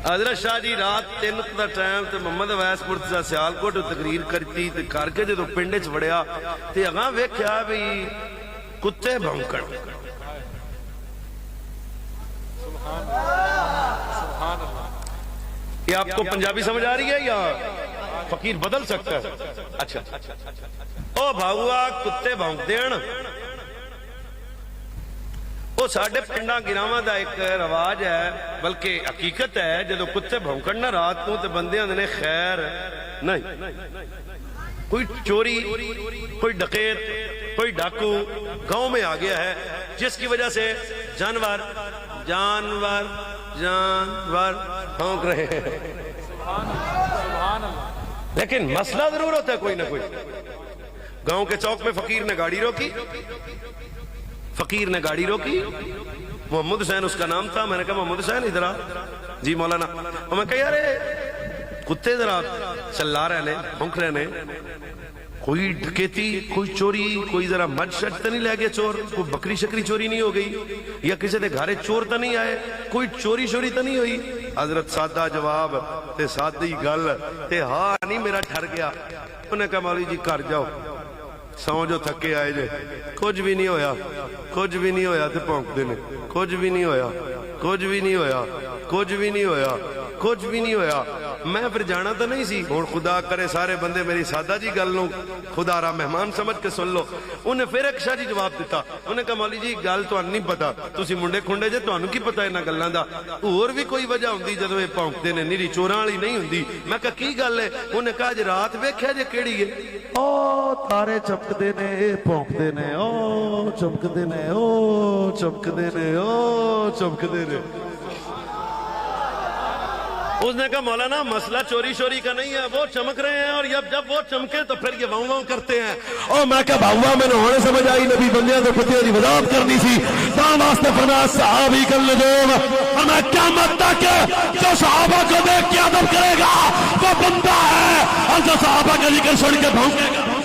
حضرت شاہ جی رات 3 the time تے محمد اویس مرتضی سیالکوٹ تقریر کرتی تے کر کے جدو پنڈ وچ وڑیا تے اگاں ویکھیا بھی کتے بھونکن. یہ آپ کو پنجابی سمجھ آ رہی ہے یا فقیر بدل سکتا ہے؟ اچھا او بھاؤا کتے بھونک دین. وہ ساڑھے پنڈا گراواں دا ایک رواج ہے بلکہ حقیقت ہے جدو کتے بھونکن نہ رات کو تے بندے نے خیر نہیں. کوئی چوری کوئی ڈکیت کوئی ڈاکو گاؤں میں آ گیا ہے جس کی وجہ سے جانور جانور جانور بھونک رہے ہیں لیکن مسئلہ ضرور ہوتا ہے کوئی نہ کوئی. گاؤں کے چوک میں فقیر نے گاڑی روکی محمد حسین اس کا نام تھا. میں نے کہا محمد حسین ادھر آ. جی مولانا. میں کہا یار کتے ذرا چلا رہے ہیں بھونک رہے ہیں. کوئی ڈکیتی کوئی چوری کوئی ذرا مجھ شج تو نہیں لے گیا چور, کوئی بکری شکری چوری نہیں ہو گئی یا کسی دے گھارے چور تو نہیں آئے, کوئی چوری شوری تو نہیں ہوئی. حضرت سادہ جواب تے سادی گل تے ہاں نہیں میرا ٹھر گیا. انہوں نے کہا مولوی جی گھر جاؤ سو جو تھکے آئے جے کچھ بھی نہیں ہویا کچھ بھی نہیں ہویا تے بھونک دے نے کچھ بھی نہیں ہویا کچھ بھی نہیں ہویا کچھ بھی نہیں ہویا کچھ بھی نہیں ہویا. میں پھر جانا تو نہیں سی. اور خدا کرے سارے بندے میری سادہ جی گل نو خدا را مہمان سمجھ کے سن لو. انہیں پھر ایک شاہ جی جواب دیتا. انہوں نے کہا مولوی جی گل تو نہیں پتا تسی منڈے کھنڈے جے تانوں کی پتا انہاں گلاں دا اور بھی کوئی وجہ ہوندی جدوں اے بھونکدے نے نیری چوراں والی نہیں ہوندی. میں کہا کی گل ہے؟ انہوں نے کہا جے رات ویکھیا جے کیڑی ہے او تارے چمکدے نے بھونکدے نے او چمکدے نے او چمکدے نے او چمکدے نے. اس نے کہا مولانا مسئلہ چوری شوری کا نہیں ہے, وہ چمک رہے ہیں اور جب وہ چمکے تو پھر یہ واؤں واؤں کرتے ہیں. اور میں کہا بھاؤا میں نے ہونے سمجھ آئی نبی بندیاں تو کتیاں دی وضاحت کرنی سی. تاں واسطے فرمایا صحابی کل نجوم, اور میں قیامت تک جو صحابہ کو دیکھ کے ادب کرے گا وہ بندہ ہے اور جو صحابہ کا ذکر سن کے بھونکے گا